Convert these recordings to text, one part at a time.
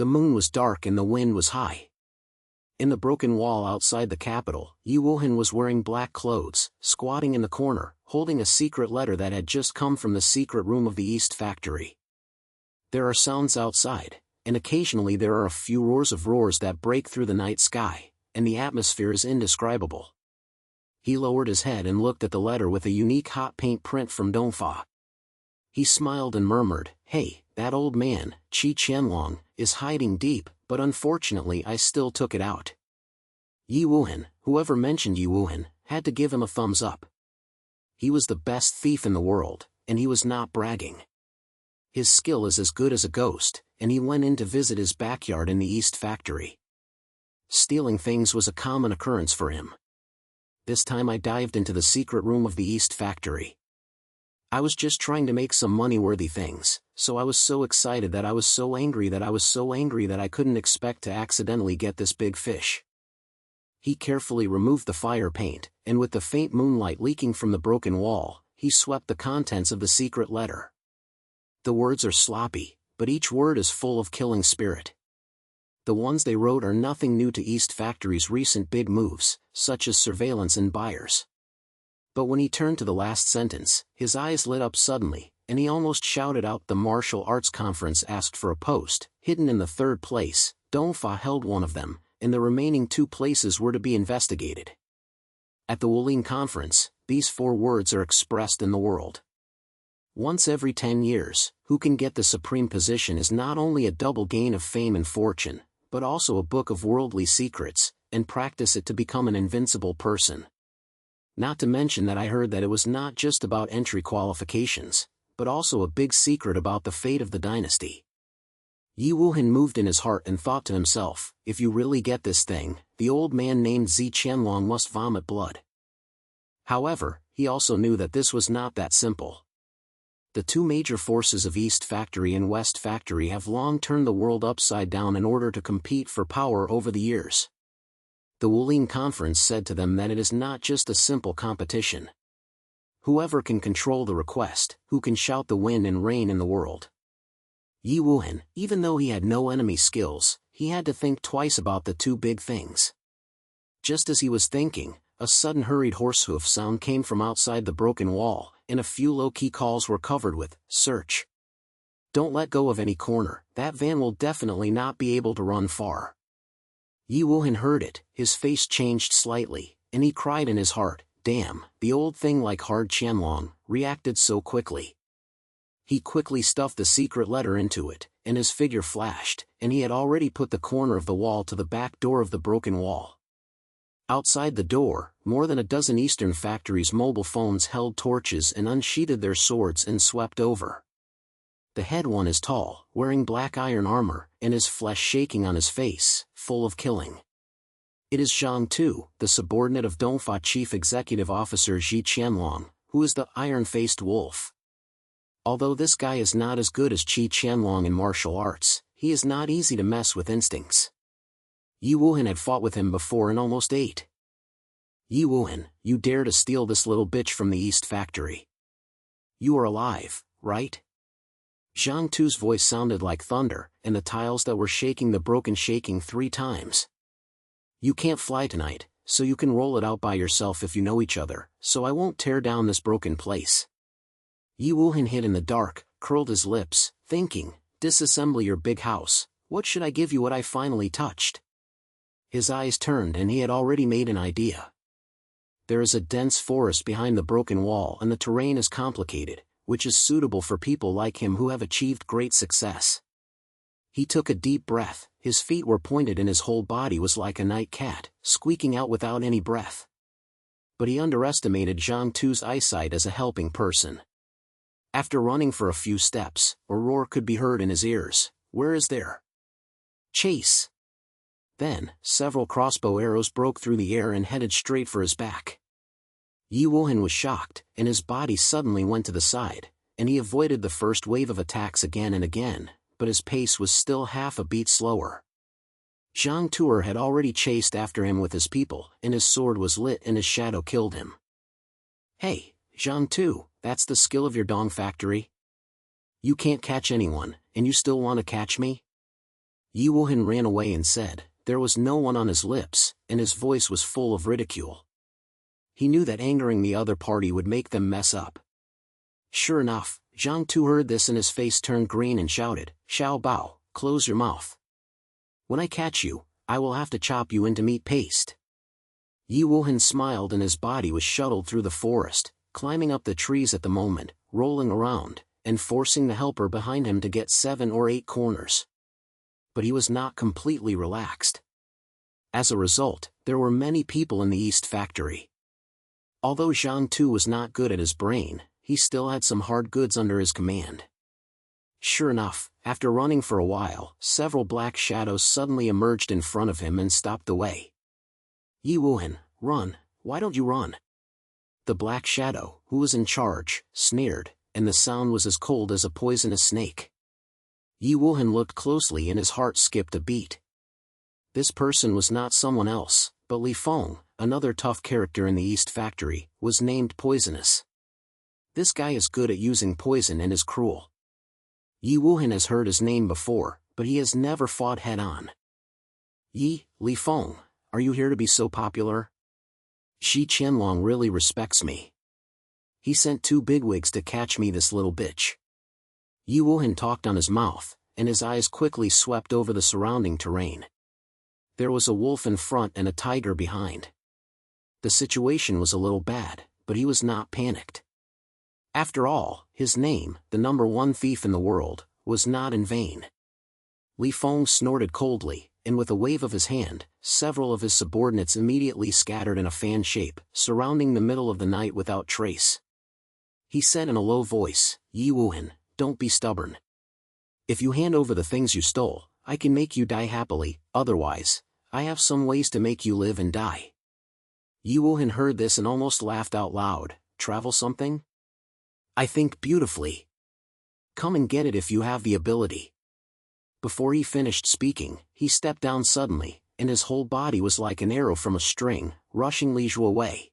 The moon was dark and the wind was high. In the broken wall outside the capital, Ye Wuhen was wearing black clothes, squatting in the corner, holding a secret letter that had just come from the secret room of the East Factory. There are sounds outside, and occasionally there are a few roars that break through the night sky, and the atmosphere is indescribable. He lowered his head and looked at the letter with a unique hot paint print from Dongfa. He smiled and murmured, "Hey, that old man, Qi Qianlong, is hiding deep, but unfortunately I still took it out." Ye Wuhen, whoever mentioned Ye Wuhen, had to give him a thumbs up. He was the best thief in the world, and he was not bragging. His skill is as good as a ghost, and he went in to visit his backyard in the East Factory. Stealing things was a common occurrence for him. This time I dived into the secret room of the East Factory. I was just trying to make some money-worthy things, so I was so excited that I was so angry that I couldn't expect to accidentally get this big fish. He carefully removed the fire paint, and with the faint moonlight leaking from the broken wall, he swept the contents of the secret letter. The words are sloppy, but each word is full of killing spirit. The ones they wrote are nothing new to East Factory's recent big moves, such as surveillance and buyers. But when he turned to the last sentence, his eyes lit up suddenly, and he almost shouted out. The martial arts conference asked for a post, hidden in the third place. Dongfa held one of them, and the remaining 2 places were to be investigated. At the Wuling conference, these 4 words are expressed in the world. Once every 10 years, who can get the supreme position is not only a double gain of fame and fortune, but also a book of worldly secrets, and practice it to become an invincible person. Not to mention that I heard that it was not just about entry qualifications, but also a big secret about the fate of the dynasty. Ye Wuhen moved in his heart and thought to himself, if you really get this thing, the old man named Qi Qianlong must vomit blood. However, he also knew that this was not that simple. The 2 major forces of East Factory and West Factory have long turned the world upside down in order to compete for power over the years. The Wuling conference said to them that it is not just a simple competition. Whoever can control the request, who can shout the wind and rain in the world. Ye Wuhen, even though he had no enemy skills, he had to think twice about the 2 big things. Just as he was thinking, a sudden hurried horsehoof sound came from outside the broken wall, and a few low-key calls were covered with, "Search. Don't let go of any corner, that van will definitely not be able to run far." Ye Wuhen heard it, his face changed slightly, and he cried in his heart, "Damn, the old thing like hard Qianlong, reacted so quickly." He quickly stuffed the secret letter into it, and his figure flashed, and he had already put the corner of the wall to the back door of the broken wall. Outside the door, more than a dozen Eastern Factories' mobile phones held torches and unsheathed their swords and swept over. The head one is tall, wearing black iron armor, and his flesh shaking on his face, full of killing. It is Zhang Tu, the subordinate of Dongfa Chief Executive Officer Qi Qianlong, who is the iron-faced wolf. Although this guy is not as good as Qi Qianlong in martial arts, he is not easy to mess with instincts. Ye Wuhen had fought with him before and almost ate. "Ye Wuhen, you dare to steal this little bitch from the East Factory. You are alive, right?" Zhang Tu's voice sounded like thunder, and the tiles that were shaking the broken shaking 3 times. "You can't fly tonight, so you can roll it out by yourself if you know each other, so I won't tear down this broken place." Ye Wuhen hid in the dark, curled his lips, thinking, "Disassemble your big house, what should I give you what I finally touched?" His eyes turned and he had already made an idea. There is a dense forest behind the broken wall and the terrain is complicated, which is suitable for people like him who have achieved great success. He took a deep breath, his feet were pointed and his whole body was like a night cat, squeaking out without any breath. But he underestimated Zhang Tu's eyesight as a helping person. After running for a few steps, a roar could be heard in his ears, "Where is there? Chase!" Then, several crossbow arrows broke through the air and headed straight for his back. Ye Wuhen was shocked, and his body suddenly went to the side, and he avoided the first wave of attacks again and again, but his pace was still half a beat slower. Zhang Tu had already chased after him with his people, and his sword was lit and his shadow killed him. "Hey, Zhang Tu, that's the skill of your Dong factory? You can't catch anyone, and you still want to catch me?" Ye Wuhen ran away and said, there was no one on his lips, and his voice was full of ridicule. He knew that angering the other party would make them mess up. Sure enough, Zhang Tu heard this and his face turned green and shouted, Xiao Bao, close your mouth. When I catch you, I will have to chop you into meat paste. Ye Wuhen smiled and his body was shuttled through the forest, climbing up the trees at the moment, rolling around, and forcing the helper behind him to get 7 or 8 corners. But he was not completely relaxed. As a result, there were many people in the East Factory. Although Zhang Tu was not good at his brain, he still had some hard goods under his command. Sure enough, after running for a while, several black shadows suddenly emerged in front of him and stopped the way. Ye Wuhen, run, why don't you run? The black shadow, who was in charge, sneered, and the sound was as cold as a poisonous snake. Ye Wuhen looked closely and his heart skipped a beat. This person was not someone else, but Li Feng, another tough character in the East Factory, was named Poisonous. This guy is good at using poison and is cruel. Ye Wuhen has heard his name before, but he has never fought head-on. Li Feng, are you here to be so popular? Shi Qianlong really respects me. He sent 2 bigwigs to catch me, this little bitch. Ye Wuhen talked on his mouth, and his eyes quickly swept over the surrounding terrain. There was a wolf in front and a tiger behind. The situation was a little bad, but he was not panicked. After all, his name, the #1 thief in the world, was not in vain. Li Feng snorted coldly, and with a wave of his hand, several of his subordinates immediately scattered in a fan shape, surrounding the middle of the night without trace. He said in a low voice, Ye Wuhen, don't be stubborn. If you hand over the things you stole, I can make you die happily, otherwise, I have some ways to make you live and die. Ye Wuhen heard this and almost laughed out loud. Travel something? I think beautifully. Come and get it if you have the ability. Before he finished speaking, he stepped down suddenly, and his whole body was like an arrow from a string, rushing Li Zhu away.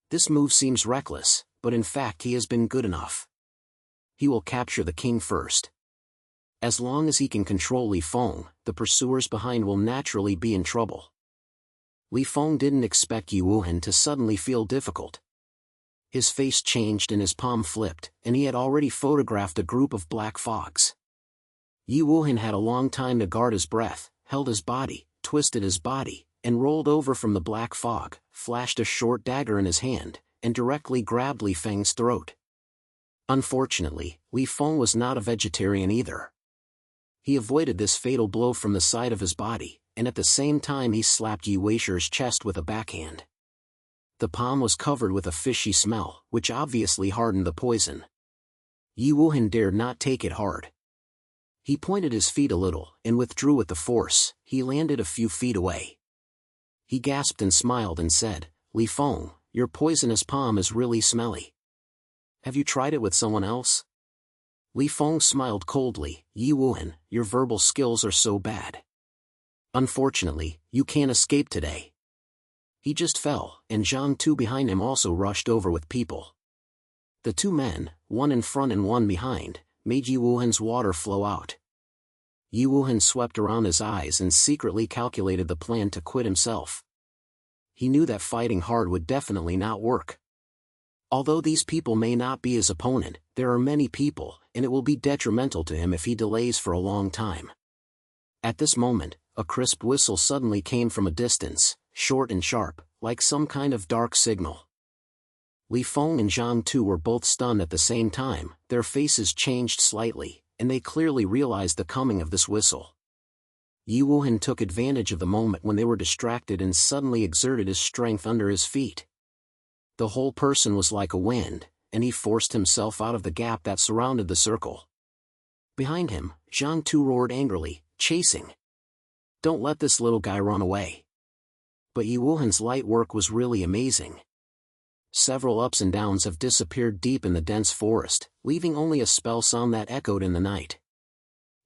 This move seems reckless, but in fact he has been good enough. He will capture the king first. As long as he can control Li Feng, the pursuers behind will naturally be in trouble. Li Feng didn't expect Ye Wuhen to suddenly feel difficult. His face changed and his palm flipped, and he had already photographed a group of black fogs. Ye Wuhen had a long time to guard his breath, held his body, twisted his body, and rolled over from the black fog, flashed a short dagger in his hand, and directly grabbed Li Feng's throat. Unfortunately, Li Feng was not a vegetarian either. He avoided this fatal blow from the side of his body, and at the same time he slapped Ye Wuisher's chest with a backhand. The palm was covered with a fishy smell, which obviously hardened the poison. Ye Wuhen dared not take it hard. He pointed his feet a little, and withdrew with the force. He landed a few feet away. He gasped and smiled and said, Li Feng, your poisonous palm is really smelly. Have you tried it with someone else? Li Feng smiled coldly. Ye Wuhen, your verbal skills are so bad. Unfortunately, you can't escape today. He just fell, and Zhang Tu behind him also rushed over with people. The 2 men, one in front and one behind, made Ye Wuhen's water flow out. Ye Wuhen swept around his eyes and secretly calculated the plan to quit himself. He knew that fighting hard would definitely not work. Although these people may not be his opponent, there are many people, and it will be detrimental to him if he delays for a long time. At this moment, a crisp whistle suddenly came from a distance, short and sharp, like some kind of dark signal. Li Feng and Zhang Tu were both stunned at the same time. Their faces changed slightly, and they clearly realized the coming of this whistle. Ye Wuhen took advantage of the moment when they were distracted and suddenly exerted his strength under his feet. The whole person was like a wind, and he forced himself out of the gap that surrounded the circle. Behind him, Zhang Tu roared angrily, chasing. Don't let this little guy run away. But Ye Wuhen's light work was really amazing. Several ups and downs have disappeared deep in the dense forest, leaving only a spell sound that echoed in the night.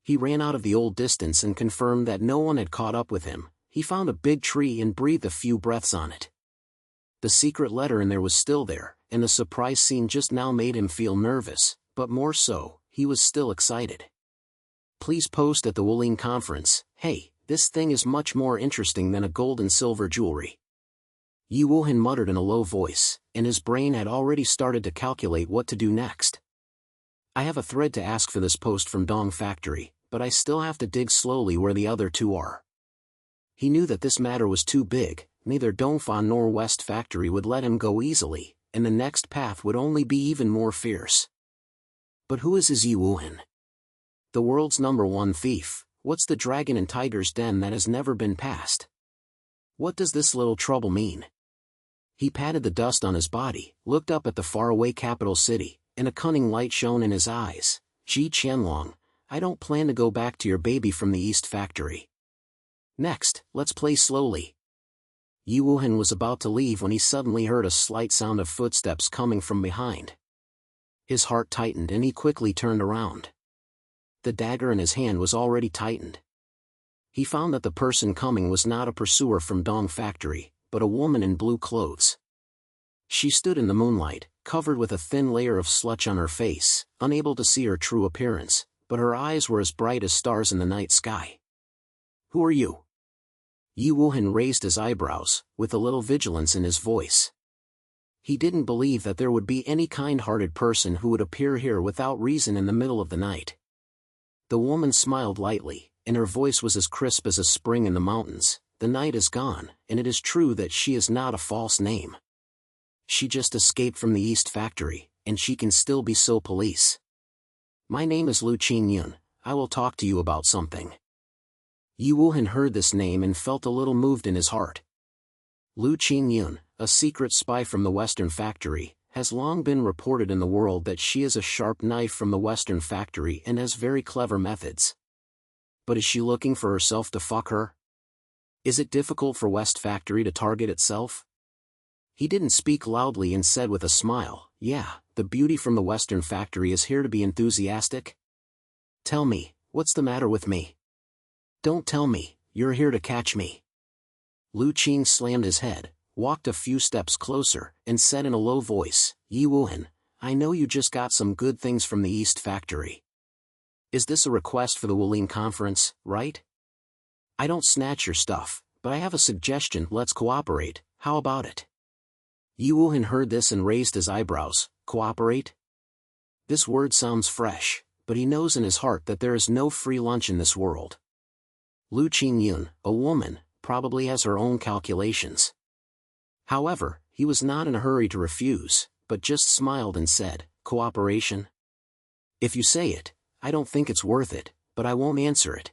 He ran out of the old distance and confirmed that no one had caught up with him. He found a big tree and breathed a few breaths on it. The secret letter in there was still there, and the surprise scene just now made him feel nervous, but more so, he was still excited. Please post at the Wuhan conference. Hey, this thing is much more interesting than a gold and silver jewelry. Ye Wuhen muttered in a low voice, and his brain had already started to calculate what to do next. I have a thread to ask for this post from Dong Factory, but I still have to dig slowly where the other two are. He knew that this matter was too big, neither Dongfan nor West Factory would let him go easily, and the next path would only be even more fierce. But who is Ye Wuhen? The world's #1 thief. What's the dragon and tiger's den that has never been passed? What does this little trouble mean? He patted the dust on his body, looked up at the faraway capital city, and a cunning light shone in his eyes. Ji Qianlong, I don't plan to go back to your baby from the East Factory. Next, let's play slowly. Ye Wuhen was about to leave when he suddenly heard a slight sound of footsteps coming from behind. His heart tightened and he quickly turned around. The dagger in his hand was already tightened. He found that the person coming was not a pursuer from Dong Factory, but a woman in blue clothes. She stood in the moonlight, covered with a thin layer of sludge on her face, unable to see her true appearance, but her eyes were as bright as stars in the night sky. Who are you? Ye Wuhen raised his eyebrows, with a little vigilance in his voice. He didn't believe that there would be any kind-hearted person who would appear here without reason in the middle of the night. The woman smiled lightly, and her voice was as crisp as a spring in the mountains. The night is gone, and it is true that she is not a false name. She just escaped from the East Factory, and she can still be so police. My name is Lu Qingyun. I will talk to you about something. Ye Wuhen heard this name and felt a little moved in his heart. Lu Qingyun, a secret spy from the Western Factory, has long been reported in the world that she is a sharp knife from the Western Factory and has very clever methods. But is she looking for herself to fuck her? Is it difficult for West Factory to target itself? He didn't speak loudly and said with a smile, yeah, the beauty from the Western Factory is here to be enthusiastic. Tell me, what's the matter with me? Don't tell me, you're here to catch me. Lu Qing slammed his head, walked a few steps closer, and said in a low voice, Ye Wuhen, I know you just got some good things from the East Factory. Is this a request for the Wuhan conference, right? I don't snatch your stuff, but I have a suggestion. Let's cooperate, how about it? Ye Wuhen heard this and raised his eyebrows. Cooperate? This word sounds fresh, but he knows in his heart that there is no free lunch in this world. Lu Qingyun, a woman, probably has her own calculations. However, he was not in a hurry to refuse, but just smiled and said, Cooperation? If you say it, I don't think it's worth it, but I won't answer it.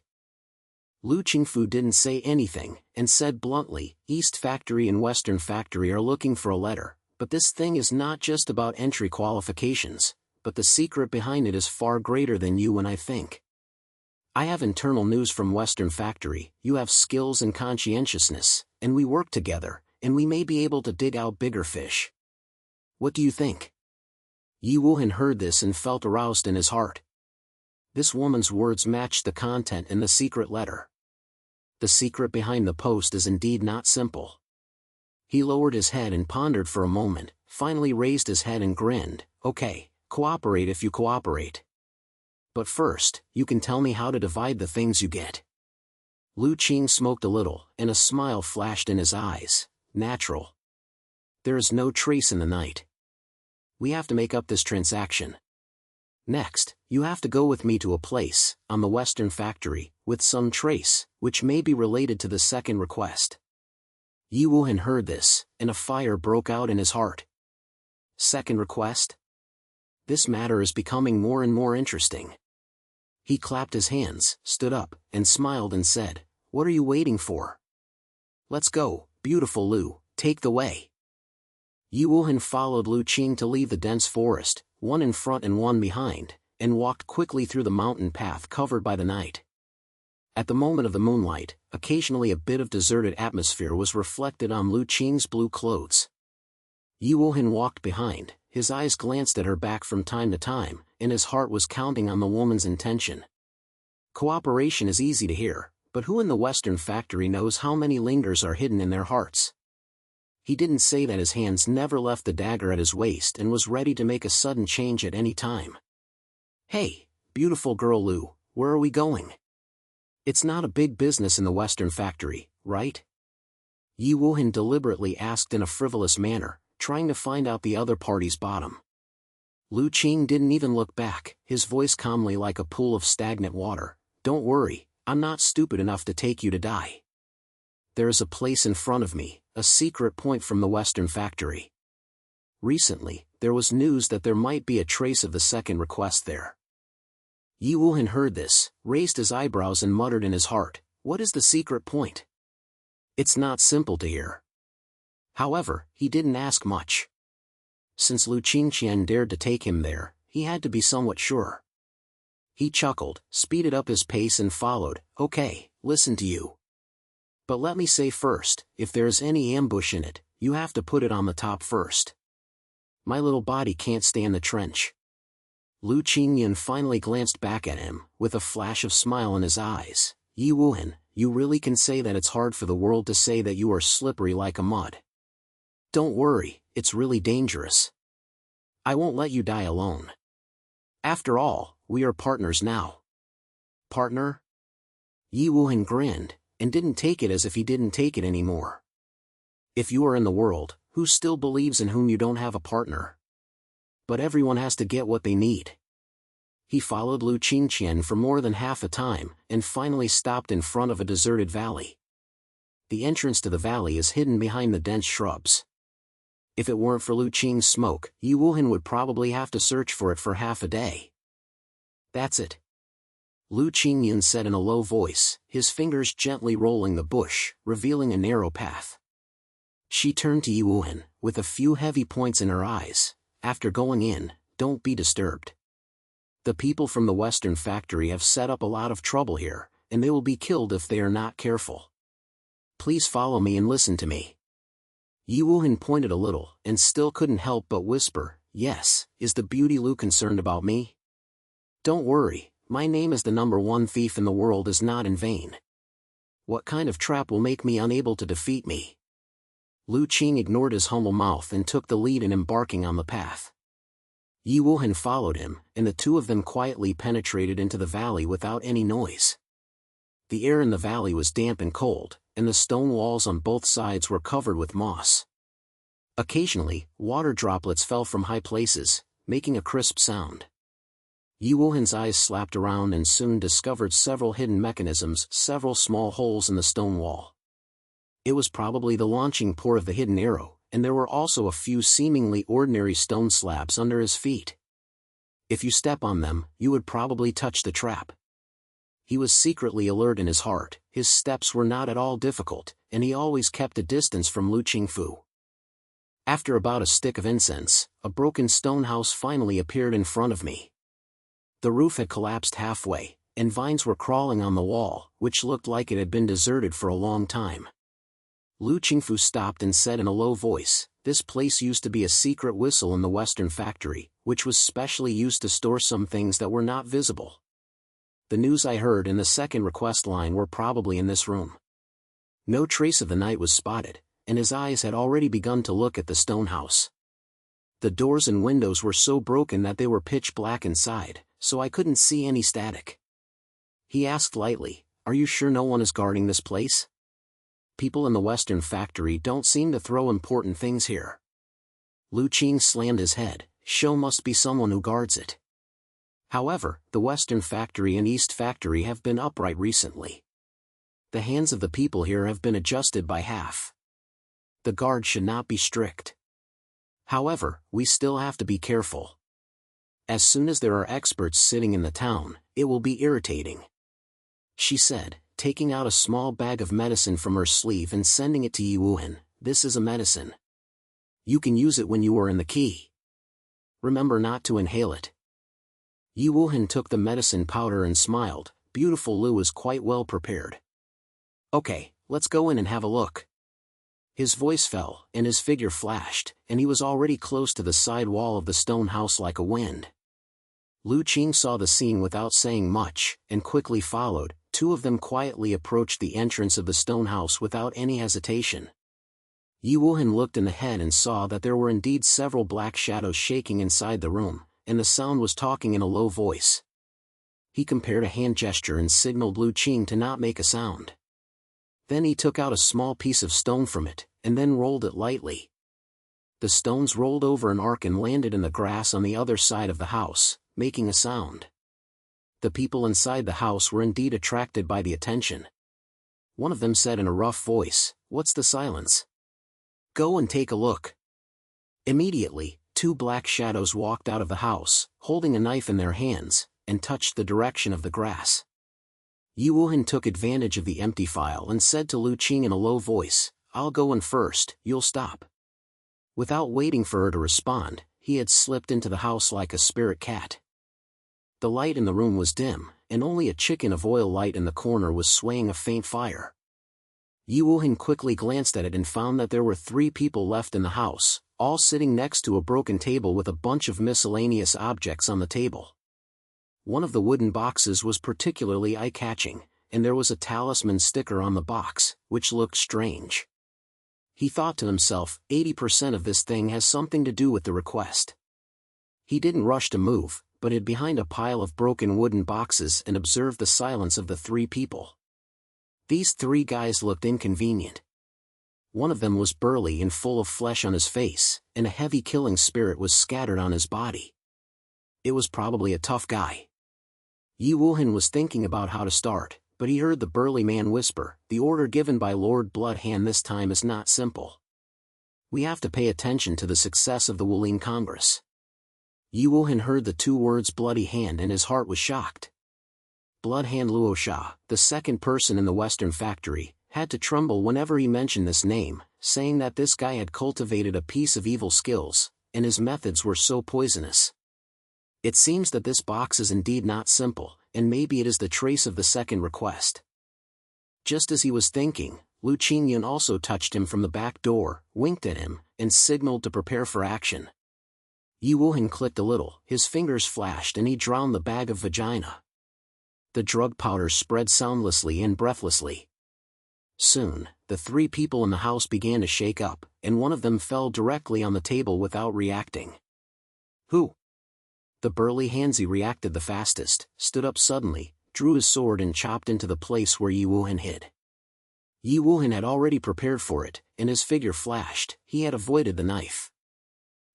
Lu Qingfu didn't say anything, and said bluntly, East Factory and Western Factory are looking for a letter, but this thing is not just about entry qualifications, but the secret behind it is far greater than you and I think. I have internal news from Western Factory, you have skills and conscientiousness, and we work together, and we may be able to dig out bigger fish. What do you think? Ye Wuhen heard this and felt aroused in his heart. This woman's words matched the content in the secret letter. The secret behind the post is indeed not simple. He lowered his head and pondered for a moment, finally raised his head and grinned, Okay, cooperate if you cooperate. But first, you can tell me how to divide the things you get. Lu Qing smoked a little, and a smile flashed in his eyes. Natural. There is no trace in the night. We have to make up this transaction. Next, you have to go with me to a place, on the Western Factory, with some trace, which may be related to the second request. Ye Wuhen heard this, and a fire broke out in his heart. Second request? This matter is becoming more and more interesting. He clapped his hands, stood up, and smiled and said, What are you waiting for? Let's go, beautiful Lu, take the way. Ye Wuhen followed Lu Qing to leave the dense forest, one in front and one behind, and walked quickly through the mountain path covered by the night. At the moment of the moonlight, occasionally a bit of deserted atmosphere was reflected on Lu Qing's blue clothes. Ye Wuhen walked behind, his eyes glanced at her back from time to time, and his heart was counting on the woman's intention. Cooperation is easy to hear, but who in the Western Factory knows how many lingers are hidden in their hearts? He didn't say that his hands never left the dagger at his waist and was ready to make a sudden change at any time. Hey, beautiful girl Lu, where are we going? It's not a big business in the Western factory, right? Ye Wuhen deliberately asked in a frivolous manner, trying to find out the other party's bottom. Lu Qing didn't even look back, his voice calmly like a pool of stagnant water. Don't worry, I'm not stupid enough to take you to die. There is a place in front of me, a secret point from the Western factory. Recently, there was news that there might be a trace of the second request there. Ye Wuhen heard this, raised his eyebrows and muttered in his heart, what is the secret point? It's not simple to hear. However, he didn't ask much. Since Lu Qingqian dared to take him there, he had to be somewhat sure. He chuckled, speeded up his pace and followed, okay, listen to you. But let me say first, if there's any ambush in it, you have to put it on the top first. My little body can't stand the trench. Lu Qingyan finally glanced back at him, with a flash of smile in his eyes. Ye Wuhen, you really can say that it's hard for the world to say that you are slippery like a mud. Don't worry, it's really dangerous. I won't let you die alone. After all, we are partners now. Partner? Ye Wuhen grinned, and didn't take it as if he didn't take it anymore. If you are in the world, who still believes in whom you don't have a partner? But everyone has to get what they need. He followed Lu Qingqian for more than half a time, and finally stopped in front of a deserted valley. The entrance to the valley is hidden behind the dense shrubs. If it weren't for Lu Qing's smoke, Ye Wuhen would probably have to search for it for half a day. That's it. Lu Qingyan said in a low voice, his fingers gently rolling the bush, revealing a narrow path. She turned to Ye Wuhen, with a few heavy points in her eyes. After going in, don't be disturbed. The people from the Western factory have set up a lot of trouble here, and they will be killed if they are not careful. Please follow me and listen to me. Ye Wuhen pointed a little, and still couldn't help but whisper, yes, is the beauty Lu concerned about me? Don't worry, my name as the #1 thief in the world is not in vain. What kind of trap will make me unable to defeat me? Lu Qing ignored his humble mouth and took the lead in embarking on the path. Ye Wuhen followed him, and the two of them quietly penetrated into the valley without any noise. The air in the valley was damp and cold, and the stone walls on both sides were covered with moss. Occasionally, water droplets fell from high places, making a crisp sound. Ye Wuhen's eyes slapped around and soon discovered several hidden mechanisms, several small holes in the stone wall. It was probably the launching port of the hidden arrow, and there were also a few seemingly ordinary stone slabs under his feet. If you step on them, you would probably touch the trap. He was secretly alert in his heart, his steps were not at all difficult, and he always kept a distance from Lu Qingfu. After about a stick of incense, a broken stone house finally appeared in front of me. The roof had collapsed halfway, and vines were crawling on the wall, which looked like it had been deserted for a long time. Lu Qingfu stopped and said in a low voice, this place used to be a secret whistle in the Western factory, which was specially used to store some things that were not visible. The news I heard in the second request line were probably in this room. No trace of the night was spotted, and his eyes had already begun to look at the stone house. The doors and windows were so broken that they were pitch black inside, so I couldn't see any static. He asked lightly, are you sure no one is guarding this place? People in the Western factory don't seem to throw important things here. Lu Qing slammed his head, show must be someone who guards it. However, the Western factory and East factory have been upright recently. The hands of the people here have been adjusted by half. The guard should not be strict. However, we still have to be careful. As soon as there are experts sitting in the town, it will be irritating. She said, taking out a small bag of medicine from her sleeve and sending it to Ye Wuhen. This is a medicine. You can use it when you are in the key. Remember not to inhale it. Ye Wuhen took the medicine powder and smiled. Beautiful Lu is quite well prepared. Okay, let's go in and have a look. His voice fell, and his figure flashed, and he was already close to the side wall of the stone house like a wind. Lu Qing saw the scene without saying much, and quickly followed. Two of them quietly approached the entrance of the stone house without any hesitation. Ye Wuhen looked in ahead and saw that there were indeed several black shadows shaking inside the room, and the sound was talking in a low voice. He compared a hand gesture and signaled Lu Qing to not make a sound. Then he took out a small piece of stone from it, and then rolled it lightly. The stones rolled over an arc and landed in the grass on the other side of the house, making a sound. The people inside the house were indeed attracted by the attention. One of them said in a rough voice, "What's the silence? Go and take a look." Immediately, 2 black shadows walked out of the house, holding a knife in their hands, and touched the direction of the grass. Ye Wuhen took advantage of the empty file and said to Lu Qing in a low voice, "I'll go in first, you'll stop." Without waiting for her to respond, he had slipped into the house like a spirit cat. The light in the room was dim, and only a chicken of oil light in the corner was swaying a faint fire. Ye Wuhen quickly glanced at it and found that there were 3 people left in the house, all sitting next to a broken table with a bunch of miscellaneous objects on the table. One of the wooden boxes was particularly eye-catching, and there was a talisman sticker on the box, which looked strange. He thought to himself, 80% of this thing has something to do with the request. He didn't rush to move, but hid behind a pile of broken wooden boxes and observed the silence of the 3 people. These 3 guys looked inconvenient. One of them was burly and full of flesh on his face, and a heavy killing spirit was scattered on his body. It was probably a tough guy. Ye Wuhen was thinking about how to start, but he heard the burly man whisper, "The order given by Lord Bloodhand this time is not simple. We have to pay attention to the success of the Wuling Congress." Ye Wuhen heard the 2 words Bloody Hand and his heart was shocked. Bloodhand Luosha, the second person in the Western factory, had to tremble whenever he mentioned this name, saying that this guy had cultivated a piece of evil skills, and his methods were so poisonous. It seems that this box is indeed not simple, and maybe it is the trace of the second request. Just as he was thinking, Lu Qingyun also touched him from the back door, winked at him, and signaled to prepare for action. Ye Wuhen clicked a little, his fingers flashed and he drowned the bag of vagina. The drug powder spread soundlessly and breathlessly. Soon, the 3 people in the house began to shake up, and one of them fell directly on the table without reacting. "Who?" The burly Hanzi reacted the fastest, stood up suddenly, drew his sword and chopped into the place where Ye Wuhen hid. Ye Wuhen had already prepared for it, and his figure flashed, he had avoided the knife.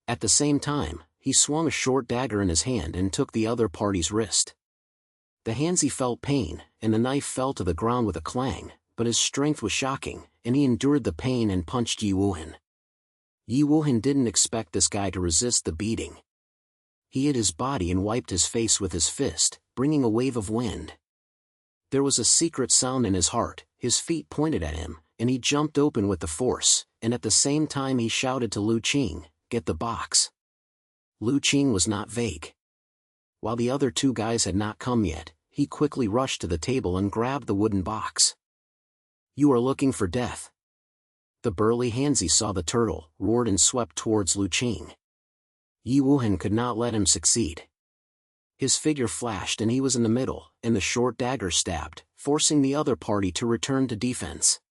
At the same time, he swung a short dagger in his hand and took the other party's wrist. The Hanzi felt pain, and the knife fell to the ground with a clang, but his strength was shocking, and he endured the pain and punched Ye Wuhen. Ye Wuhen didn't expect this guy to resist the beating. He hid his body and wiped his face with his fist, bringing a wave of wind. There was a secret sound in his heart, his feet pointed at him, and he jumped open with the force, and at the same time he shouted to Lu Qing, "Get the box." Lu Qing was not vague. While the other 2 guys had not come yet, he quickly rushed to the table and grabbed the wooden box. "You are looking for death." The burly Hanzi saw the turtle, roared and swept towards Lu Qing. Ye Wuhen could not let him succeed. His figure flashed and he was in the middle, and the short dagger stabbed, forcing the other party to return to defense.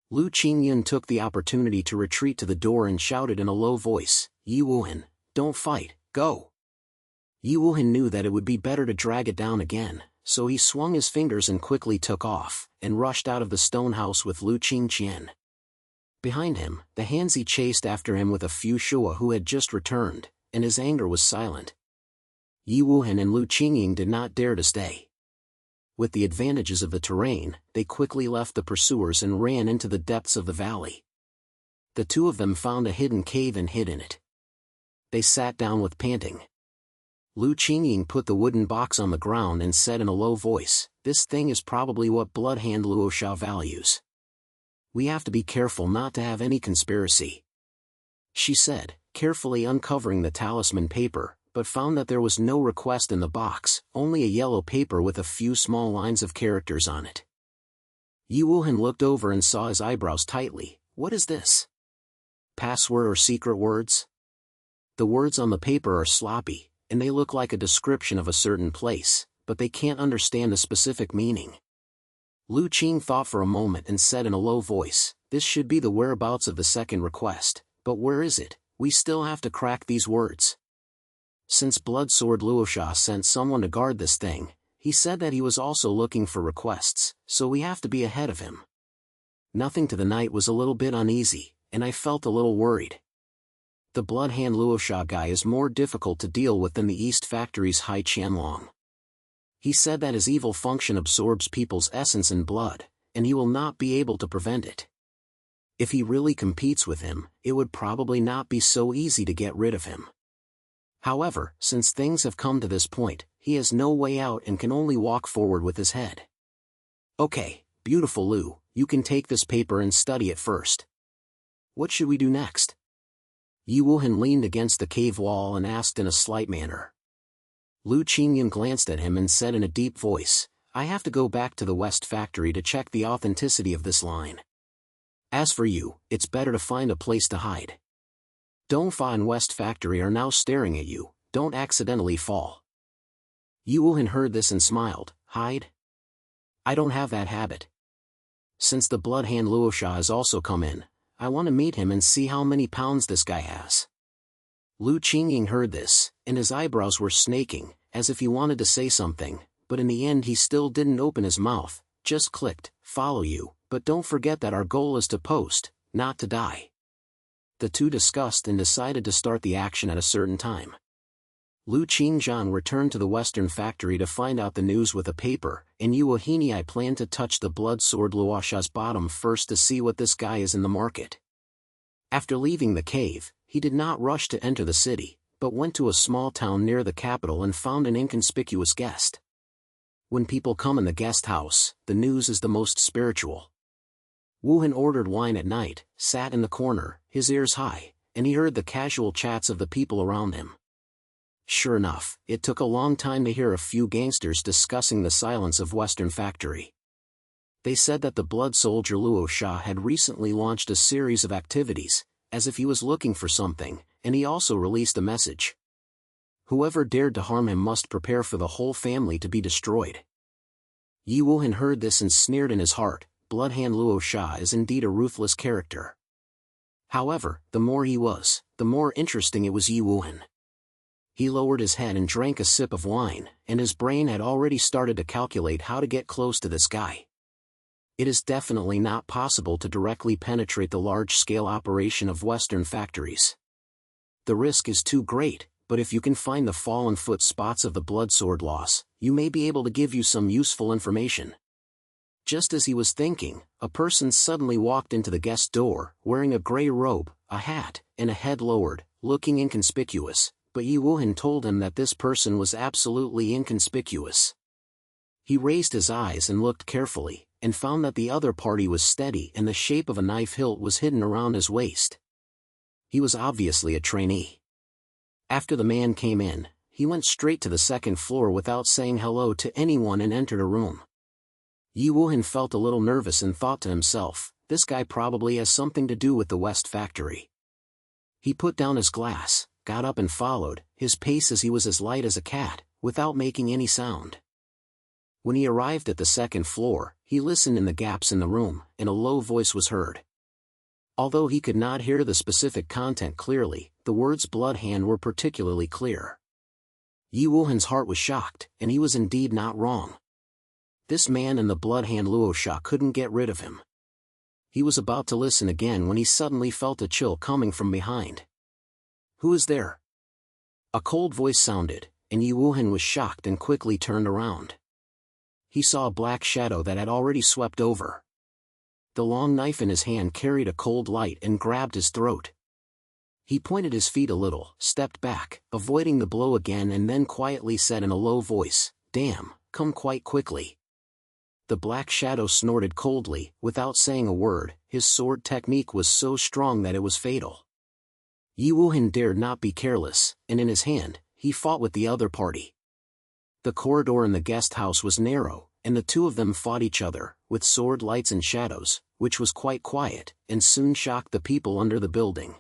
Lu Qingyun took the opportunity to retreat to the door and shouted in a low voice, "Ye Wuhen, don't fight, go." Ye Wuhen knew that it would be better to drag it down again, so he swung his fingers and quickly took off, and rushed out of the stone house with Lu Qingqian. Behind him, the Hanzi chased after him with a few Shua who had just returned, and his anger was silent. Ye Wuhen and Lu Qingying did not dare to stay. With the advantages of the terrain, they quickly left the pursuers and ran into the depths of the valley. The 2 of them found a hidden cave and hid in it. They sat down with panting. Lu Qingying put the wooden box on the ground and said in a low voice, "This thing is probably what Bloodhand Luosha values. We have to be careful not to have any conspiracy." She said, carefully uncovering the talisman paper, but found that there was no request in the box, only a yellow paper with a few small lines of characters on it. Ye Wuhen looked over and saw his eyebrows tightly. "What is this? Password or secret words?" The words on the paper are sloppy, and they look like a description of a certain place, but they can't understand the specific meaning. Lu Qing thought for a moment and said in a low voice, "This should be the whereabouts of the second request, but where is it? We still have to crack these words." Since Bloodsword Luosha sent someone to guard this thing, he said that he was also looking for requests, so we have to be ahead of him. Nothing to the night was a little bit uneasy, and I felt a little worried. The Blood Hand Luosha guy is more difficult to deal with than the East Factory's Hai Qianlong. He said that his evil function absorbs people's essence and blood, and he will not be able to prevent it. If he really competes with him, it would probably not be so easy to get rid of him. However, since things have come to this point, he has no way out and can only walk forward with his head. Okay, beautiful Lu, you can take this paper and study it first. What should we do next? Ye Wuhen leaned against the cave wall and asked in a slight manner. Lu Qingyan glanced at him and said in a deep voice, I have to go back to the West Factory to check the authenticity of this line. As for you, it's better to find a place to hide. Dongfa and West Factory are now staring at you, don't accidentally fall. Ye Wuhen heard this and smiled, hide? I don't have that habit. Since the Blood Hand Luosha has also come in, I want to meet him and see how many pounds this guy has. Lu Qingying heard this, and his eyebrows were snaking, as if he wanted to say something, but in the end he still didn't open his mouth, just clicked, follow you, but don't forget that our goal is to post, not to die. The two discussed and decided to start the action at a certain time. Lu Qingzhan returned to the Western Factory to find out the news with a paper, and Ye Wuhen I plan to touch the blood sword Luosha's bottom first to see what this guy is in the market. After leaving the cave, he did not rush to enter the city, but went to a small town near the capital and found an inconspicuous guest. When people come in the guest house, the news is the most spiritual. Wuhan ordered wine at night, sat in the corner, his ears high, and he heard the casual chats of the people around him. Sure enough, it took a long time to hear a few gangsters discussing the silence of Western Factory. They said that the blood soldier Luosha had recently launched a series of activities, as if he was looking for something, and he also released a message. Whoever dared to harm him must prepare for the whole family to be destroyed. Ye Wuhen heard this and sneered in his heart, Blood Hand Luosha is indeed a ruthless character. However, the more he was, the more interesting it was Ye Wuhen. He lowered his head and drank a sip of wine, and his brain had already started to calculate how to get close to this guy. It is definitely not possible to directly penetrate the large-scale operation of Western factories. The risk is too great, but if you can find the fallen foot spots of the blood sword loss, you may be able to give you some useful information. Just as he was thinking, a person suddenly walked into the guest door, wearing a gray robe, a hat, and a head lowered, looking inconspicuous, but Ye Wuhen told him that this person was absolutely inconspicuous. He raised his eyes and looked carefully, and found that the other party was steady and the shape of a knife hilt was hidden around his waist. He was obviously a trainee. After the man came in, he went straight to the second floor without saying hello to anyone and entered a room. Ye Wuhen felt a little nervous and thought to himself, this guy probably has something to do with the West Factory. He put down his glass, got up and followed, his pace as he was as light as a cat, without making any sound. When he arrived at the second floor, he listened in the gaps in the room, and a low voice was heard. Although he could not hear the specific content clearly, the words Blood Hand were particularly clear. Ye Wuhen's heart was shocked, and he was indeed not wrong. This man and the Blood Hand Luosha couldn't get rid of him. He was about to listen again when he suddenly felt a chill coming from behind. Who is there? A cold voice sounded, and Ye Wuhen was shocked and quickly turned around. He saw a black shadow that had already swept over. The long knife in his hand carried a cold light and grabbed his throat. He pointed his feet a little, stepped back, avoiding the blow again, and then quietly said in a low voice, "Damn, come quite quickly." The black shadow snorted coldly, without saying a word. His sword technique was so strong that it was fatal. Ye Wuhen dared not be careless, and in his hand, he fought with the other party. The corridor in the guest house was narrow, and the two of them fought each other, with sword lights and shadows, which was quite quiet, and soon shocked the people under the building.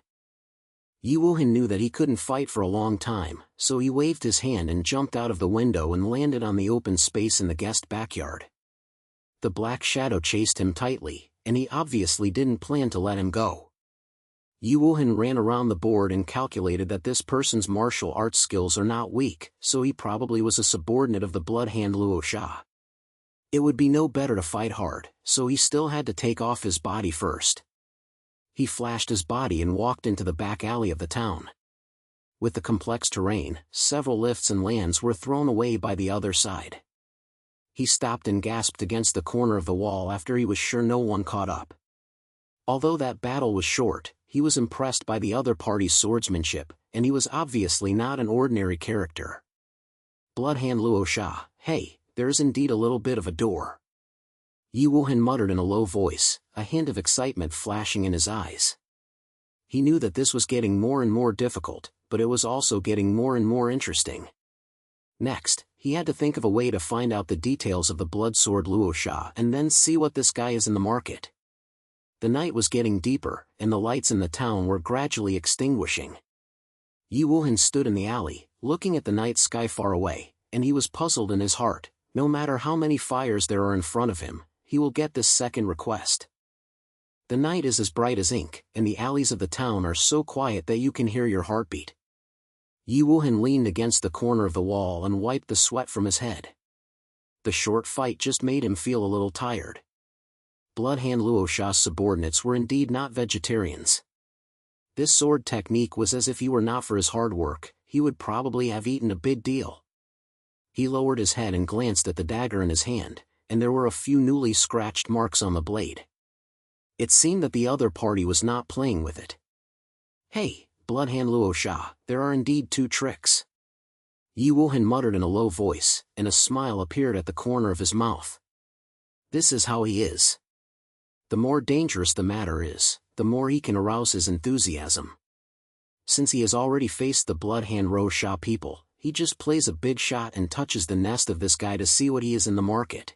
Ye Wuhen knew that he couldn't fight for a long time, so he waved his hand and jumped out of the window and landed on the open space in the guest backyard. The black shadow chased him tightly, and he obviously didn't plan to let him go. Ye Wuhen ran around the board and calculated that this person's martial arts skills are not weak, so he probably was a subordinate of the blood hand Luo Sha. It would be no better to fight hard, so he still had to take off his body first. He flashed his body and walked into the back alley of the town. With the complex terrain, several lifts and lands were thrown away by the other side. He stopped and gasped against the corner of the wall after he was sure no one caught up. Although that battle was short, he was impressed by the other party's swordsmanship, and he was obviously not an ordinary character. Bloodhand Luo Sha, hey, there is indeed a little bit of a door. Ye Wuhen muttered in a low voice, a hint of excitement flashing in his eyes. He knew that this was getting more and more difficult, but it was also getting more and more interesting. Next, he had to think of a way to find out the details of the blood sword Luo Sha and then see what this guy is in the market. The night was getting deeper, and the lights in the town were gradually extinguishing. Ye Wuhen stood in the alley, looking at the night sky far away, and he was puzzled in his heart. No matter how many fires there are in front of him, he will get this second request. The night is as bright as ink, and the alleys of the town are so quiet that you can hear your heartbeat. Ye Wuhen leaned against the corner of the wall and wiped the sweat from his head. The short fight just made him feel a little tired. Bloodhand Luo Sha's subordinates were indeed not vegetarians. This sword technique was as if he were not for his hard work, he would probably have eaten a big deal. He lowered his head and glanced at the dagger in his hand, and there were a few newly scratched marks on the blade. It seemed that the other party was not playing with it. Hey, Bloodhand Luo Sha, there are indeed 2 tricks. Ye Wuhen muttered in a low voice, and a smile appeared at the corner of his mouth. This is how he is. The more dangerous the matter is, the more he can arouse his enthusiasm. Since he has already faced the Bloodhand Luo Sha people, he just plays a big shot and touches the nest of this guy to see what he is in the market.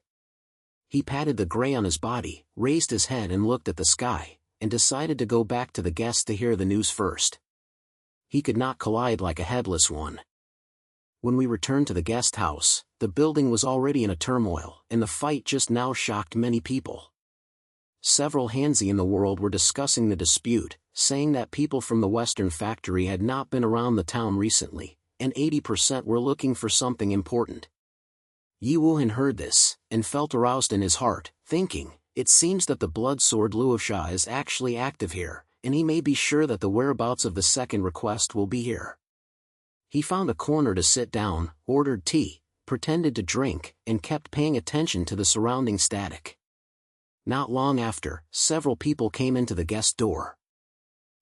He patted the gray on his body, raised his head and looked at the sky, and decided to go back to the guests to hear the news first. He could not collide like a headless one. When we returned to the guest house, the building was already in a turmoil, and the fight just now shocked many people. Several Hanzi in the world were discussing the dispute, saying that people from the Western factory had not been around the town recently, and 80% were looking for something important. Ye Wuhen heard this, and felt aroused in his heart, thinking, it seems that the blood sword Luo Sha is actually active here, and he may be sure that the whereabouts of the second request will be here. He found a corner to sit down, ordered tea, pretended to drink, and kept paying attention to the surrounding static. Not long after, several people came into the guest door.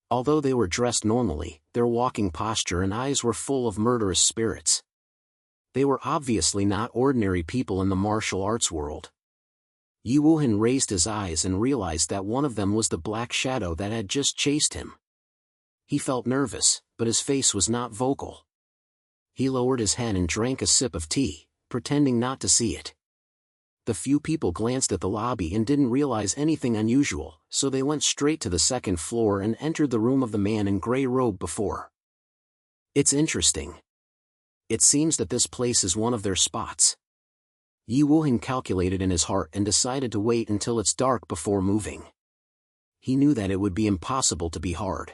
Although they were dressed normally, their walking posture and eyes were full of murderous spirits. They were obviously not ordinary people in the martial arts world. Ye Wuhen raised his eyes and realized that one of them was the black shadow that had just chased him. He felt nervous, but his face was not vocal. He lowered his head and drank a sip of tea, pretending not to see it. The few people glanced at the lobby and didn't realize anything unusual, so they went straight to the second floor and entered the room of the man in gray robe before. It's interesting. It seems that this place is one of their spots. Ye Wuhen calculated in his heart and decided to wait until it's dark before moving. He knew that it would be impossible to be hard.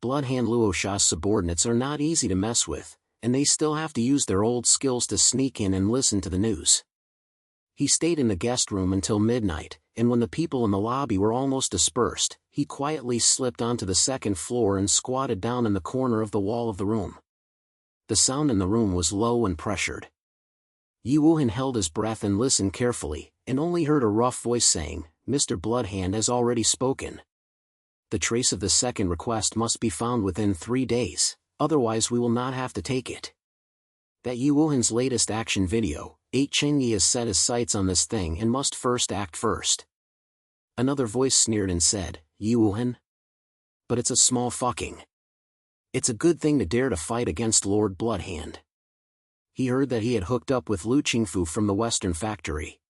Bloodhand Luo Sha's subordinates are not easy to mess with, and they still have to use their old skills to sneak in and listen to the news. He stayed in the guest room until midnight, and when the people in the lobby were almost dispersed, he quietly slipped onto the second floor and squatted down in the corner of the wall of the room. The sound in the room was low and pressured. Ye Wuhen held his breath and listened carefully, and only heard a rough voice saying, Mr. Bloodhand has already spoken. The trace of the second request must be found within 3 days, otherwise we will not have to take it. That Ye Wuhen's latest action video, 8 Chenyi has set his sights on this thing and must first act first. Another voice sneered and said, Ye Wuhen? But it's a small fucking. It's a good thing to dare to fight against Lord Bloodhand. He heard that he had hooked up with Lu Qingfu from the Western factory.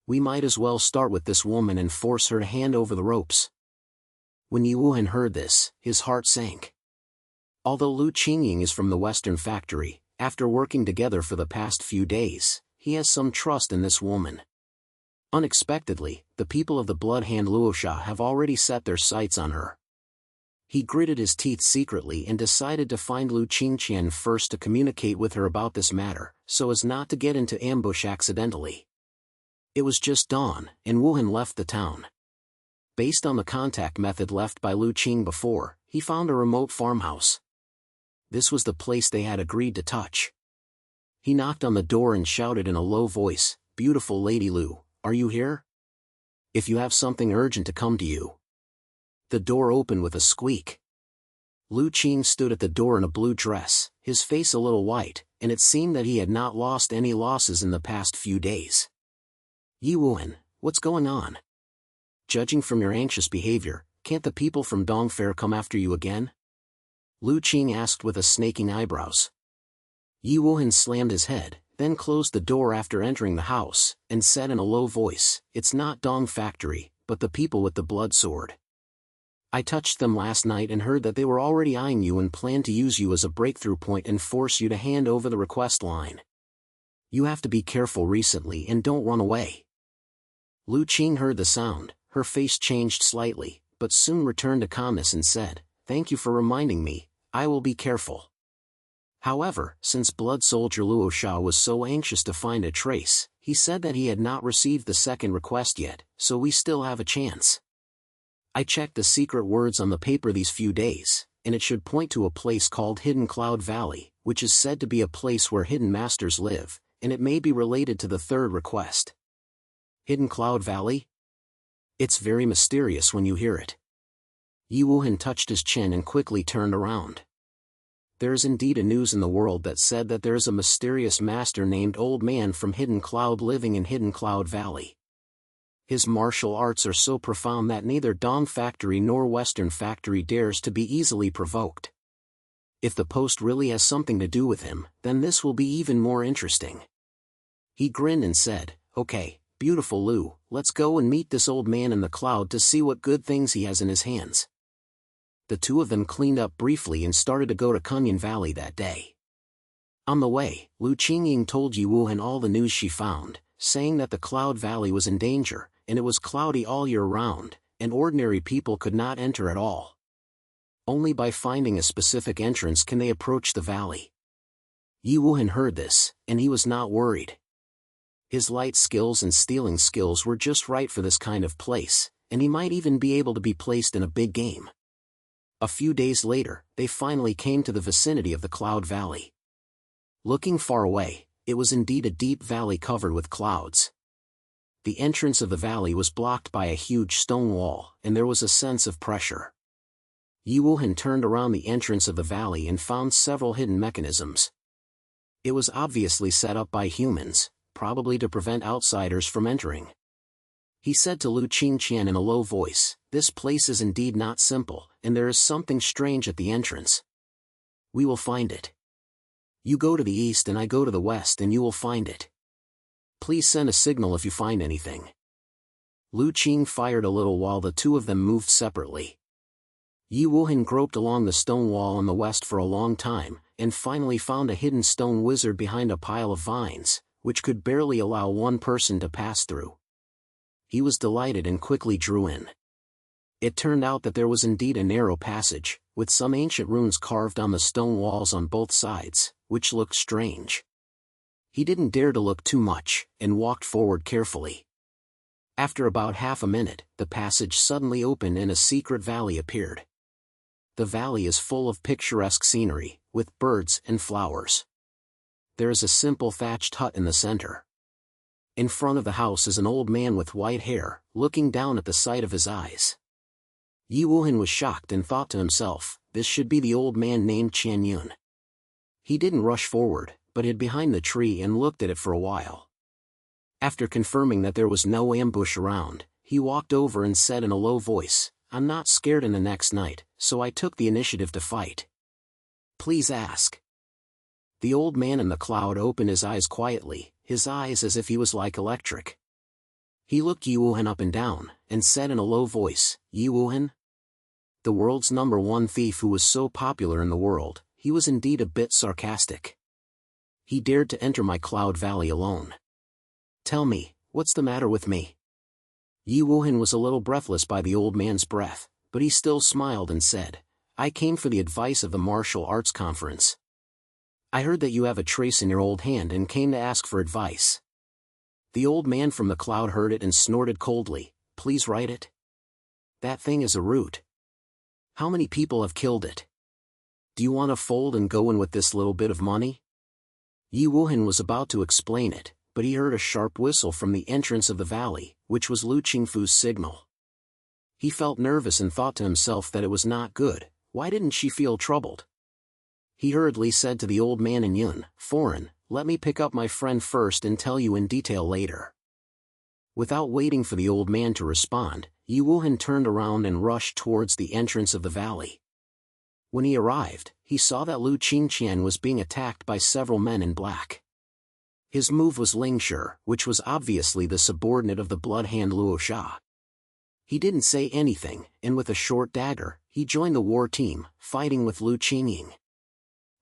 We might as well start with this woman and force her to hand over the ropes. When Ye Wuhen heard this, his heart sank. Although Lu Qingying is from the Western factory, after working together for the past few days, he has some trust in this woman. Unexpectedly, the people of the Bloodhand Luo Sha have already set their sights on her. He gritted his teeth secretly and decided to find Lu Qingqian first to communicate with her about this matter, so as not to get into ambush accidentally. It was just dawn, and Wuhan left the town. Based on the contact method left by Lu Qing before, he found a remote farmhouse. This was the place they had agreed to touch. He knocked on the door and shouted in a low voice, "Beautiful Lady Lu, are you here? If you have something urgent to come to you." The door opened with a squeak. Lu Qing stood at the door in a blue dress, his face a little white, and it seemed that he had not lost any losses in the past few days. "Ye Wuhen, what's going on? Judging from your anxious behavior, can't the people from Dongfair come after you again?" Lu Qing asked with a snaking eyebrows. Ye Wuhen slammed his head, then closed the door after entering the house, and said in a low voice, "It's not Dong Factory, but the people with the blood sword. I touched them last night and heard that they were already eyeing you and planned to use you as a breakthrough point and force you to hand over the request line. You have to be careful recently and don't run away." Lu Qing heard the sound, her face changed slightly, but soon returned to calmness and said, "Thank you for reminding me, I will be careful." However, since Blood Soldier Luo Sha was so anxious to find a trace, he said that he had not received the second request yet, so we still have a chance. I checked the secret words on the paper these few days, and it should point to a place called Hidden Cloud Valley, which is said to be a place where hidden masters live, and it may be related to the third request. Hidden Cloud Valley? It's very mysterious when you hear it. Ye Wuhen touched his chin and quickly turned around. There is indeed a news in the world that said that there is a mysterious master named Old Man from Hidden Cloud living in Hidden Cloud Valley. His martial arts are so profound that neither Dong Factory nor Western Factory dares to be easily provoked. If the post really has something to do with him, then this will be even more interesting. He grinned and said, "Okay, beautiful Lu, let's go and meet this old man in the cloud to see what good things he has in his hands." The two of them cleaned up briefly and started to go to Kunyan Valley that day. On the way, Lu Qingying told Ye Wuhen all the news she found, saying that the Cloud Valley was in danger, and it was cloudy all year round, and ordinary people could not enter at all. Only by finding a specific entrance can they approach the valley. Ye Wuhen heard this, and he was not worried. His light skills and stealing skills were just right for this kind of place, and he might even be able to be placed in a big game. A few days later, they finally came to the vicinity of the Cloud Valley. Looking far away, it was indeed a deep valley covered with clouds. The entrance of the valley was blocked by a huge stone wall, and there was a sense of pressure. Ye Wuhen turned around the entrance of the valley and found several hidden mechanisms. It was obviously set up by humans, probably to prevent outsiders from entering. He said to Lu Qingqian in a low voice, "This place is indeed not simple, and there is something strange at the entrance. We will find it. You go to the east and I go to the west and you will find it. Please send a signal if you find anything." Lu Qing fired a little while the two of them moved separately. Ye Wuhen groped along the stone wall on the west for a long time, and finally found a hidden stone wizard behind a pile of vines, which could barely allow one person to pass through. He was delighted and quickly drew in. It turned out that there was indeed a narrow passage, with some ancient runes carved on the stone walls on both sides, which looked strange. He didn't dare to look too much, and walked forward carefully. After about half a minute, the passage suddenly opened and a secret valley appeared. The valley is full of picturesque scenery, with birds and flowers. There is a simple thatched hut in the center. In front of the house is an old man with white hair, looking down at the sight of his eyes. Ye Wuhen was shocked and thought to himself, this should be the old man named Qian Yun. He didn't rush forward, but hid behind the tree and looked at it for a while. After confirming that there was no ambush around, he walked over and said in a low voice, "I'm not scared in the next night, so I took the initiative to fight. Please ask." The old man in the cloud opened his eyes quietly, his eyes as if he was like electric. He looked Ye Wuhen up and down, and said in a low voice, "Ye Wuhen?" The world's #1 thief who was so popular in the world, he was indeed a bit sarcastic. He dared to enter my Cloud Valley alone. Tell me, what's the matter with me? Ye Wuhen was a little breathless by the old man's breath, but he still smiled and said, I came for the advice of the martial arts conference. I heard that you have a trace in your old hand and came to ask for advice. The old man from the cloud heard it and snorted coldly, please write it. That thing is a root. How many people have killed it? Do you want to fold and go in with this little bit of money? Ye Wuhen was about to explain it, but he heard a sharp whistle from the entrance of the valley, which was Lu Qingfu's signal. He felt nervous and thought to himself that it was not good. Why didn't she feel troubled? He hurriedly said to the old man in Yun, foreign, let me pick up my friend first and tell you in detail later. Without waiting for the old man to respond, Ye Wuhen turned around and rushed towards the entrance of the valley. When he arrived, he saw that Lu Qingqian was being attacked by several men in black. His move was Lingshi, which was obviously the subordinate of the blood hand Luo Sha. He didn't say anything, and with a short dagger, he joined the war team, fighting with Lu Qingying.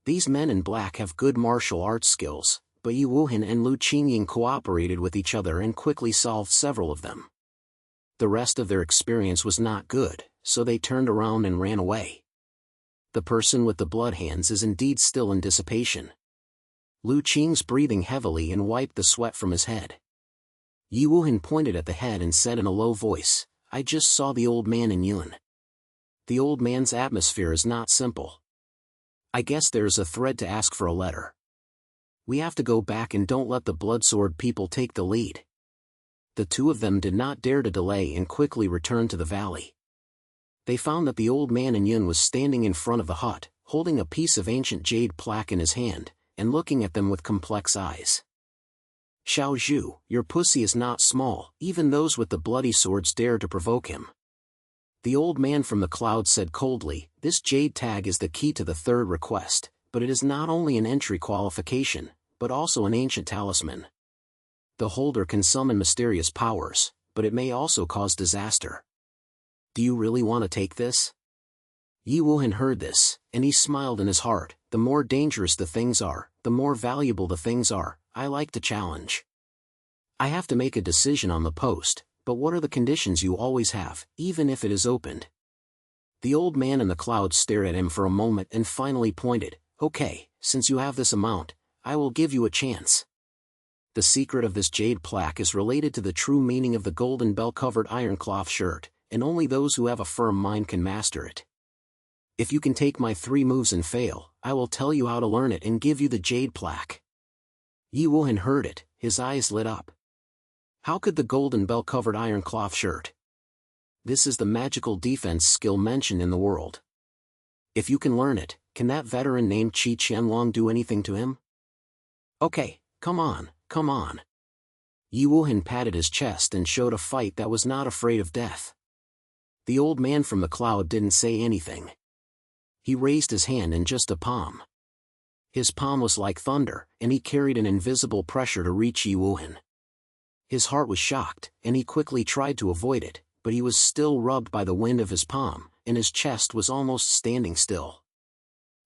These men in black have good martial arts skills, but Ye Wuhen and Lu Qingying cooperated with each other and quickly solved several of them. The rest of their experience was not good, so they turned around and ran away. The person with the blood hands is indeed still in dissipation. Lu Qing's breathing heavily and wiped the sweat from his head. Ye Wuhen pointed at the head and said in a low voice, I just saw the old man in Yun. The old man's atmosphere is not simple. I guess there's a thread to ask for a letter. We have to go back and don't let the bloodsword people take the lead. The two of them did not dare to delay and quickly returned to the valley. They found that the old man in Yun was standing in front of the hut, holding a piece of ancient jade plaque in his hand, and looking at them with complex eyes. Xiao Zhu, your pussy is not small, even those with the bloody swords dare to provoke him. The old man from the cloud said coldly, this jade tag is the key to the third request, but it is not only an entry qualification, but also an ancient talisman. The holder can summon mysterious powers, but it may also cause disaster. Do you really want to take this? Ye Wuhen heard this, and he smiled in his heart, the more dangerous the things are, the more valuable the things are, I like to challenge. I have to make a decision on the post, but what are the conditions you always have, even if it is opened? The old man in the clouds stared at him for a moment and finally pointed, okay, since you have this amount, I will give you a chance. The secret of this jade plaque is related to the true meaning of the golden bell-covered iron cloth shirt, and only those who have a firm mind can master it. If you can take my 3 moves and fail, I will tell you how to learn it and give you the jade plaque. Ye Wuhen heard it, his eyes lit up. How could the golden bell-covered iron cloth shirt? This is the magical defense skill mentioned in the world. If you can learn it, can that veteran named Qi Qianlong do anything to him? Okay, come on, come on. Ye Wuhen patted his chest and showed a fight that was not afraid of death. The old man from the cloud didn't say anything. He raised his hand in just a palm. His palm was like thunder, and he carried an invisible pressure to reach Ye Wuhen. His heart was shocked, and he quickly tried to avoid it, but he was still rubbed by the wind of his palm, and his chest was almost standing still.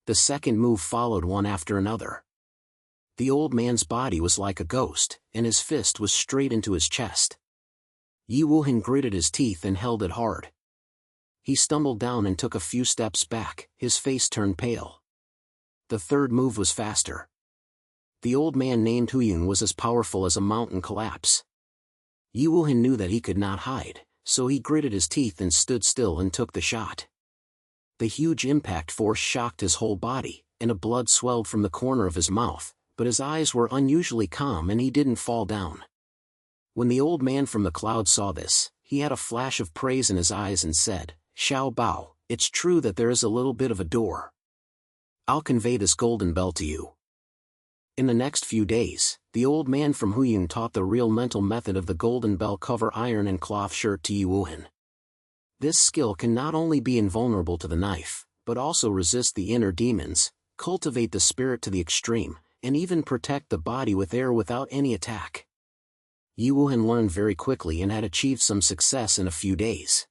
The second move followed one after another. The old man's body was like a ghost, and his fist was straight into his chest. Ye Wuhen gritted his teeth and held it hard. He stumbled down and took a few steps back, his face turned pale. The third move was faster. The old man named Huyun was as powerful as a mountain collapse. Ye Wuhen knew that he could not hide, so he gritted his teeth and stood still and took the shot. The huge impact force shocked his whole body, and a blood swelled from the corner of his mouth, but his eyes were unusually calm and he didn't fall down. When the old man from the cloud saw this, he had a flash of praise in his eyes and said, Xiao Bao, it's true that there is a little bit of a door. I'll convey this golden bell to you. In the next few days, the old man from Huyun taught the real mental method of the golden bell cover iron and cloth shirt to Ye Wuhen. This skill can not only be invulnerable to the knife, but also resist the inner demons, cultivate the spirit to the extreme, and even protect the body with air without any attack. Ye Wuhen learned very quickly and had achieved some success in a few days.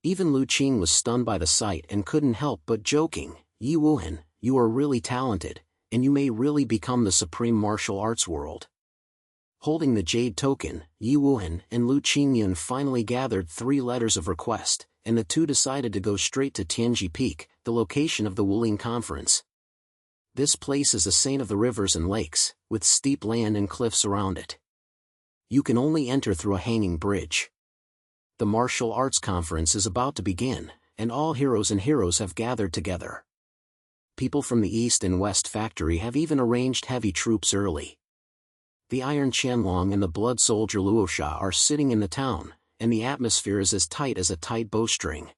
Even Lu Qing was stunned by the sight and couldn't help but joking, Ye Wuhen, you are really talented, and you may really become the supreme martial arts world. Holding the jade token, Ye Wuhen and Lu Qingyun finally gathered 3 letters of request, and the two decided to go straight to Tianji Peak, the location of the Wuling Conference. This place is a saint of the rivers and lakes, with steep land and cliffs around it. You can only enter through a hanging bridge. The martial arts conference is about to begin, and all heroes and heroes have gathered together. People from the East and West Factory have even arranged heavy troops early. The Iron Qianlong and the Blood Soldier Luosha are sitting in the town, and the atmosphere is as tight as a tight bowstring.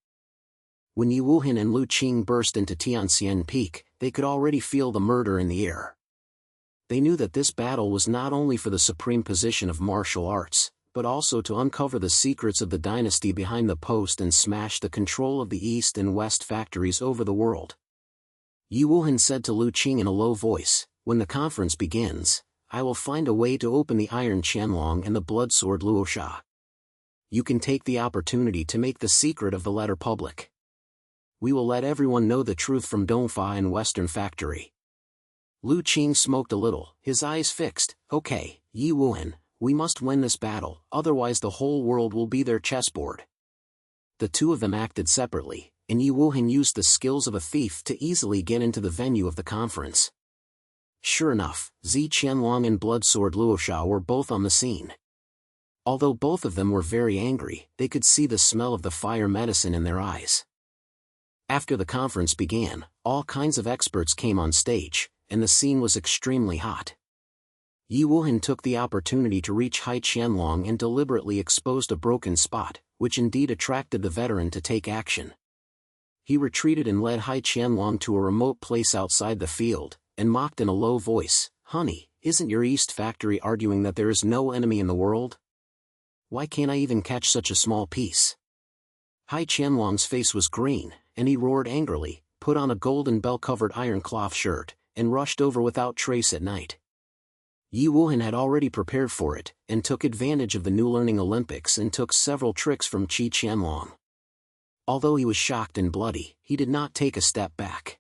When Ye Wuhen and Lu Qing burst into Tianxian Peak, they could already feel the murder in the air. They knew that this battle was not only for the supreme position of martial arts, but also to uncover the secrets of the dynasty behind the post and smash the control of the East and West factories over the world. Ye Wuhen said to Lu Qing in a low voice, "When the conference begins, I will find a way to open the Iron Qianlong and the Blood Sword Luosha. You can take the opportunity to make the secret of the letter public. We will let everyone know the truth from Dongfa and Western Factory." Lu Qing smoked a little, his eyes fixed. "Okay, Ye Wuhen, we must win this battle, otherwise the whole world will be their chessboard." The two of them acted separately, and Ye Wuhen used the skills of a thief to easily get into the venue of the conference. Sure enough, Zi Qianlong and Blood Sword Luosha were both on the scene. Although both of them were very angry, they could see the smell of the fire medicine in their eyes. After the conference began, all kinds of experts came on stage, and the scene was extremely hot. Ye Wuhen took the opportunity to reach Hai Qianlong and deliberately exposed a broken spot, which indeed attracted the veteran to take action. He retreated and led Hai Qianlong to a remote place outside the field, and mocked in a low voice, "Honey, isn't your East Factory arguing that there is no enemy in the world? Why can't I even catch such a small piece?" Hai Qianlong's face was green, and he roared angrily, put on a golden bell-covered iron cloth shirt, and rushed over without trace at night. Ye Wuhen had already prepared for it, and took advantage of the new Learning Olympics and took several tricks from Qi Qianlong. Although he was shocked and bloody, he did not take a step back.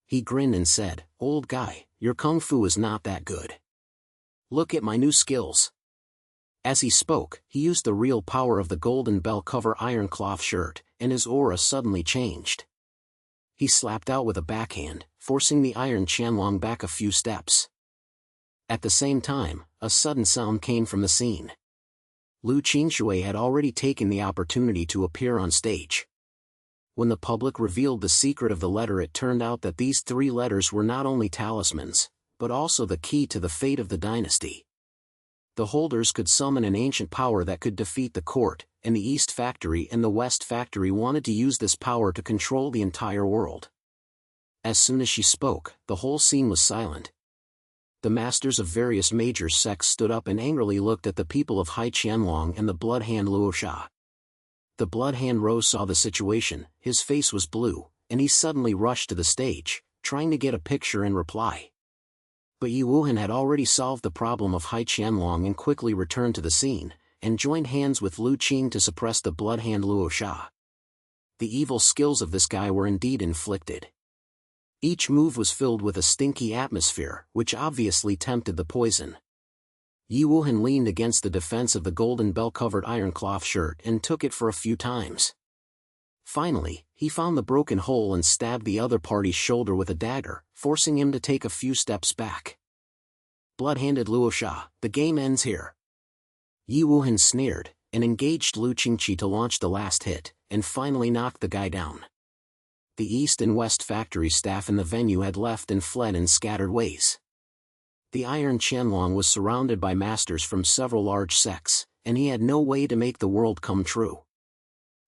He grinned and said, "Old guy, your kung fu is not that good. Look at my new skills." As he spoke, he used the real power of the golden bell-cover iron cloth shirt, and his aura suddenly changed. He slapped out with a backhand, forcing the Iron Qianlong back a few steps. At the same time, a sudden sound came from the scene. Lu Qingshui had already taken the opportunity to appear on stage. When the public revealed the secret of the letter, it turned out that these 3 letters were not only talismans, but also the key to the fate of the dynasty. The holders could summon an ancient power that could defeat the court, and the East Factory and the West Factory wanted to use this power to control the entire world. As soon as she spoke, the whole scene was silent. The masters of various major sects stood up and angrily looked at the people of Hai Qianlong and the Blood Hand Luosha. The Blood Hand Rose saw the situation, his face was blue, and he suddenly rushed to the stage, trying to get a picture and reply. But Ye Wuhen had already solved the problem of Hai Qianlong and quickly returned to the scene, and joined hands with Lu Qing to suppress the Blood Hand Luosha. The evil skills of this guy were indeed inflicted. Each move was filled with a stinky atmosphere, which obviously tempted the poison. Ye Wuhen leaned against the defense of the golden bell-covered iron cloth shirt and took it for a few times. Finally, he found the broken hole and stabbed the other party's shoulder with a dagger, forcing him to take a few steps back. "Blood-handed Luosha, the game ends here." Ye Wuhen sneered, and engaged Lu Qingqi to launch the last hit, and finally knocked the guy down. The East and West Factory staff in the venue had left and fled in scattered ways. The Iron Qianlong was surrounded by masters from several large sects, and he had no way to make the world come true.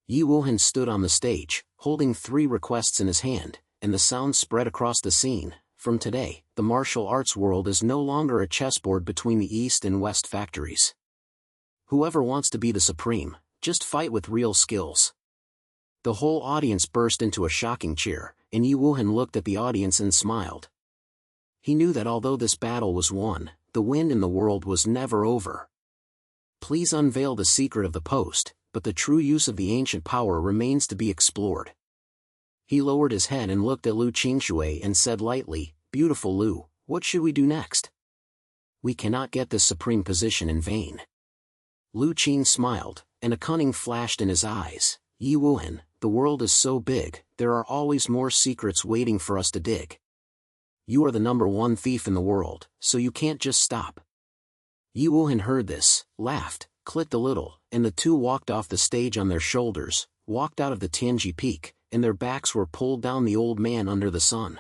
Ye Wuhen stood on the stage, holding 3 requests in his hand, and the sound spread across the scene. From today, the martial arts world is no longer a chessboard between the East and West factories. Whoever wants to be the supreme, just fight with real skills. The whole audience burst into a shocking cheer, and Ye Wuhen looked at the audience and smiled. He knew that although this battle was won, the wind in the world was never over. Please unveil the secret of the post, but the true use of the ancient power remains to be explored. He lowered his head and looked at Lu Qingshui and said lightly, "Beautiful Lu, what should we do next? We cannot get this supreme position in vain." Lu Qing smiled, and a cunning flashed in his eyes. "Ye Wuhen, The world is so big, there are always more secrets waiting for us to dig. You are the #1 thief in the world, so you can't just stop. Ye Wuhen heard this, laughed, clicked a little, and the two walked off the stage on their shoulders, walked out of the Tianji Peak, and their backs were pulled down the old man under the sun.